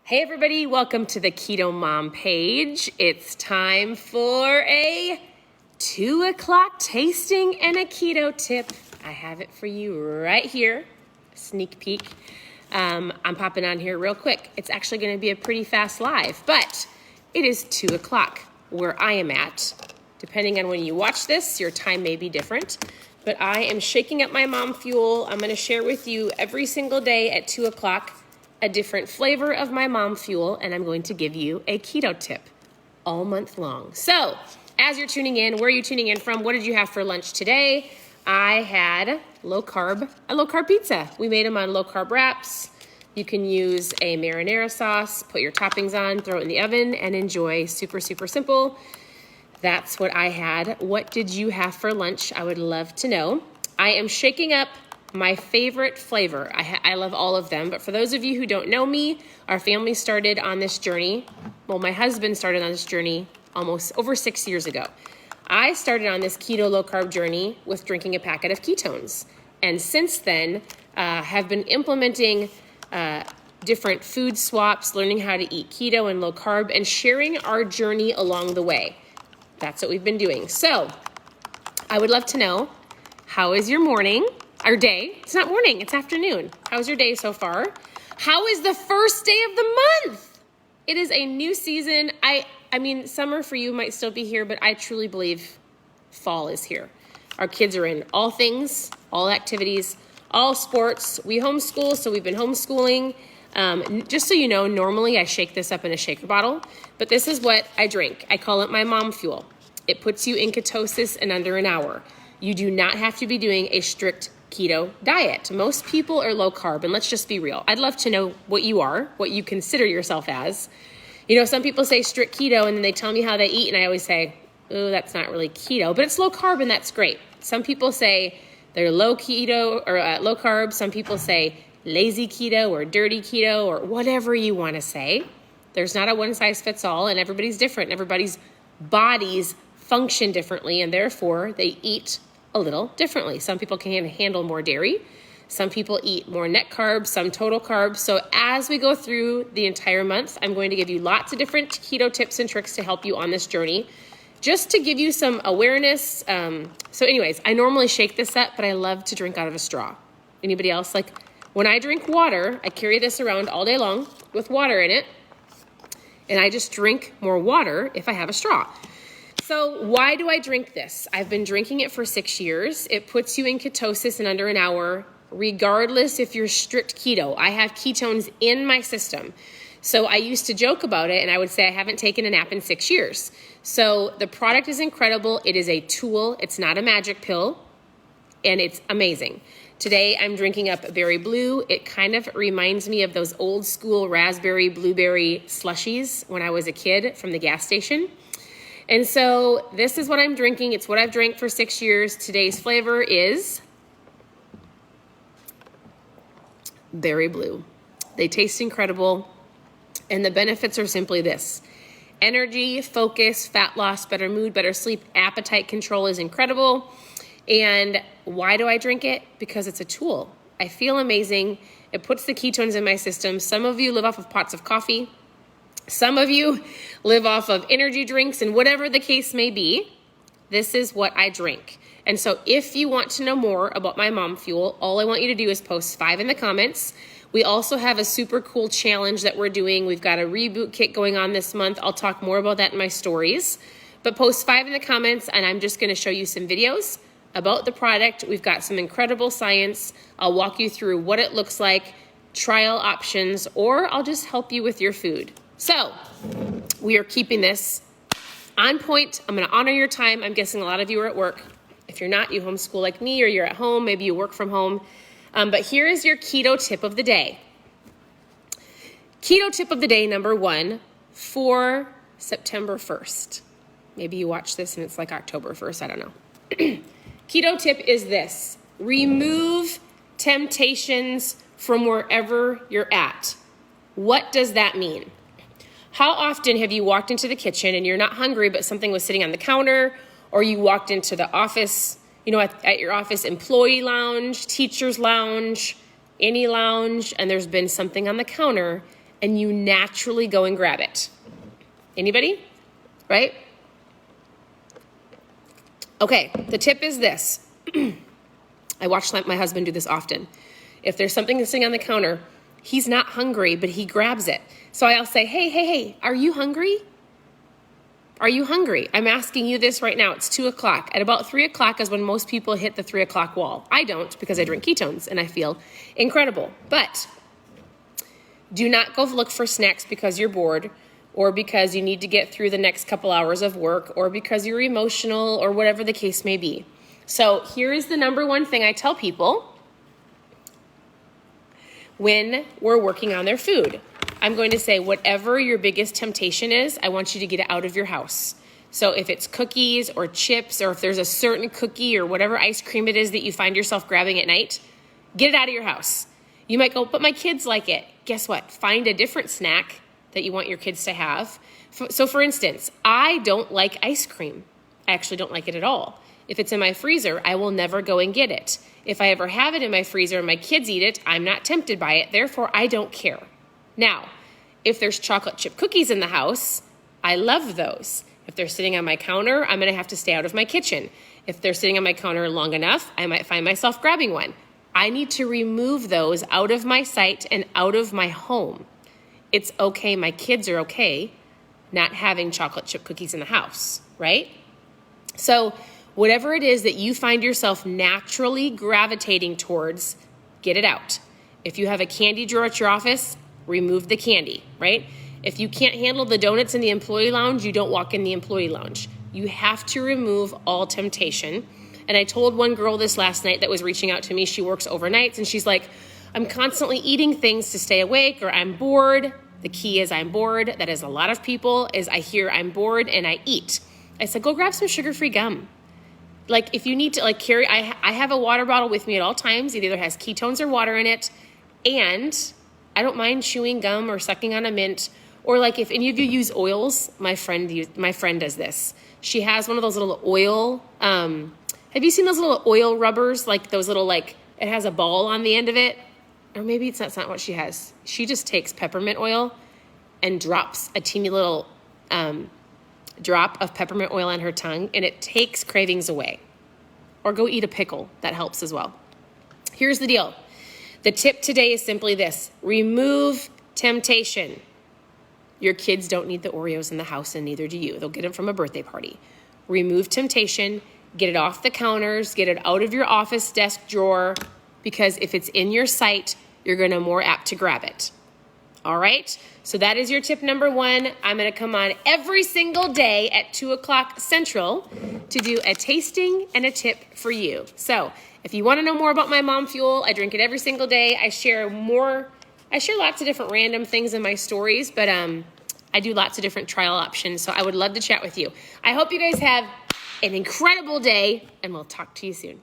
Hey everybody, welcome to the Keto Mom page. It's time for a 2 o'clock tasting and a keto tip. I have it for you right here, sneak peek. I'm popping on here real quick. It's actually gonna be a pretty fast live, but it is 2 o'clock where I am at. Depending on when you watch this, your time may be different, but I am shaking up my mom fuel. I'm gonna share with you every single day at 2 o'clock a different flavor of my mom fuel, and I'm going to give you a keto tip all month long. So as you're tuning in, where are you tuning in from? What did you have for lunch today? I had a low carb pizza. We made them on low carb wraps. You can use a marinara sauce, put your toppings on, throw it in the oven, and enjoy. Super, super simple. That's what I had. What did you have for lunch? I would love to know. I am shaking up my favorite flavor. I love all of them, but for those of you who don't know me, our family started on this journey. Well, my husband started on this journey almost over 6 years ago. I started on this keto low carb journey with drinking a packet of ketones. And since then, have been implementing different food swaps, learning how to eat keto and low carb, and sharing our journey along the way. That's what we've been doing. So I would love to know, how is your morning? Our day. It's not morning, it's afternoon. How's your day so far? How is the first day of the month? It is a new season. I mean, summer for you might still be here, but I truly believe fall is here. Our kids are in all things, all activities, all sports. We homeschool, so we've been homeschooling. Just so you know, normally I shake this up in a shaker bottle, but this is what I drink. I call it my mom fuel. It puts you in ketosis in under an hour. You do not have to be doing a strict keto diet. Most people are low carb, and let's just be real. I'd love to know what you are, what you consider yourself as. You know, some people say strict keto, and then they tell me how they eat, and I always say, oh, that's not really keto, but it's low carb, and that's great. Some people say they're low keto or low carb. Some people say lazy keto or dirty keto or whatever you want to say. There's not a one size fits all, and everybody's different. Everybody's bodies function differently, and therefore they eat a little differently. Some people can handle more dairy. Some people eat more net carbs, some total carbs. So as we go through the entire month, I'm going to give you lots of different keto tips and tricks to help you on this journey, just to give you some awareness. So anyways, I normally shake this up, but I love to drink out of a straw. Anybody else? Like when I drink water, I carry this around all day long with water in it, and I just drink more water if I have a straw. So why do I drink this? I've been drinking it for 6 years. It puts you in ketosis in under an hour, regardless if you're strict keto. I have ketones in my system. So I used to joke about it, and I would say I haven't taken a nap in 6 years. So the product is incredible. It is a tool. It's not a magic pill, and it's amazing. Today I'm drinking up Berry Blue. It kind of reminds me of those old school raspberry, blueberry slushies when I was a kid from the gas station. And so this is what I'm drinking. It's what I've drank for 6 years. Today's flavor is Berry Blue. They taste incredible, and the benefits are simply this: energy, focus, fat loss, better mood, better sleep, appetite control is incredible. And why do I drink it? Because it's a tool. I feel amazing. It puts the ketones in my system. Some of you live off of pots of coffee. Some of you live off of energy drinks, and whatever the case may be, this is what I drink. And so if you want to know more about my mom fuel, all I want you to do is post 5 in the comments. We also have a super cool challenge that we're doing. We've got a reboot kit going on this month. I'll talk more about that in my stories. But post 5 in the comments, and I'm just going to show you some videos about the product. We've got some incredible science. I'll walk you through what it looks like, trial options, or I'll just help you with your food. So we are keeping this on point. I'm going to honor your time. I'm guessing a lot of you are at work. If you're not, you homeschool like me, or you're at home. Maybe you work from home. But here is your keto tip of the day. Keto tip of the day number 1 for September 1st. Maybe you watch this and it's like October 1st. I don't know. Keto tip is this: remove temptations from wherever you're at. What does that mean? How often have you walked into the kitchen and you're not hungry, but something was sitting on the counter, or you walked into the office, at your office employee lounge, teacher's lounge, any lounge, and there's been something on the counter and you naturally go and grab it. Anybody? Right? Okay, the tip is this. I watch my husband do this often. If there's something that's sitting on the counter, he's not hungry, but he grabs it. So I'll say, hey, are you hungry? Are you hungry? I'm asking you this right now. It's 2 o'clock. At about 3 o'clock is when most people hit the 3 o'clock wall. I don't, because I drink ketones and I feel incredible. But do not go look for snacks because you're bored, or because you need to get through the next couple hours of work, or because you're emotional, or whatever the case may be. So here is the number one thing I tell people when we're working on their food. I'm going to say, whatever your biggest temptation is, I want you to get it out of your house. So if it's cookies or chips, or if there's a certain cookie or whatever ice cream it is that you find yourself grabbing at night, get it out of your house. You might go, but my kids like it. Guess what? Find a different snack that you want your kids to have. So for instance, I don't like ice cream. I actually don't like it at all. If it's in my freezer, I will never go and get it. If I ever have it in my freezer and my kids eat it, I'm not tempted by it. Therefore, I don't care. Now, if there's chocolate chip cookies in the house, I love those. If they're sitting on my counter, I'm going to have to stay out of my kitchen. If they're sitting on my counter long enough, I might find myself grabbing one. I need to remove those out of my sight and out of my home. It's okay, my kids are okay not having chocolate chip cookies in the house, right? So whatever it is that you find yourself naturally gravitating towards, get it out. If you have a candy drawer at your office, remove the candy, right? If you can't handle the donuts in the employee lounge, you don't walk in the employee lounge. You have to remove all temptation. And I told one girl this last night that was reaching out to me. She works overnights, and she's like, I'm constantly eating things to stay awake, or I'm bored. The key is I'm bored. That is a lot of people, is I hear I'm bored and I eat. I said, go grab some sugar-free gum. Like, if you need to carry, I have a water bottle with me at all times. It either has ketones or water in it. And I don't mind chewing gum or sucking on a mint. Or if any of you use oils, my friend does this. She has one of those little oil, have you seen those little oil rubbers? Like those little, it has a ball on the end of it. Or maybe that's not what she has. She just takes peppermint oil and drops a teeny little drop of peppermint oil on her tongue, and it takes cravings away. Or go eat a pickle. That helps as well. Here's the deal. The tip today is simply this. Remove temptation. Your kids don't need the Oreos in the house, and neither do you. They'll get them from a birthday party. Remove temptation. Get it off the counters. Get it out of your office desk drawer, because if it's in your sight, you're going to more apt to grab it. All right? So that is your tip number one. I'm going to come on every single day at 2 o'clock Central to do a tasting and a tip for you. So if you want to know more about my mom fuel, I drink it every single day. I share lots of different random things in my stories, but I do lots of different trial options. So I would love to chat with you. I hope you guys have an incredible day, and we'll talk to you soon.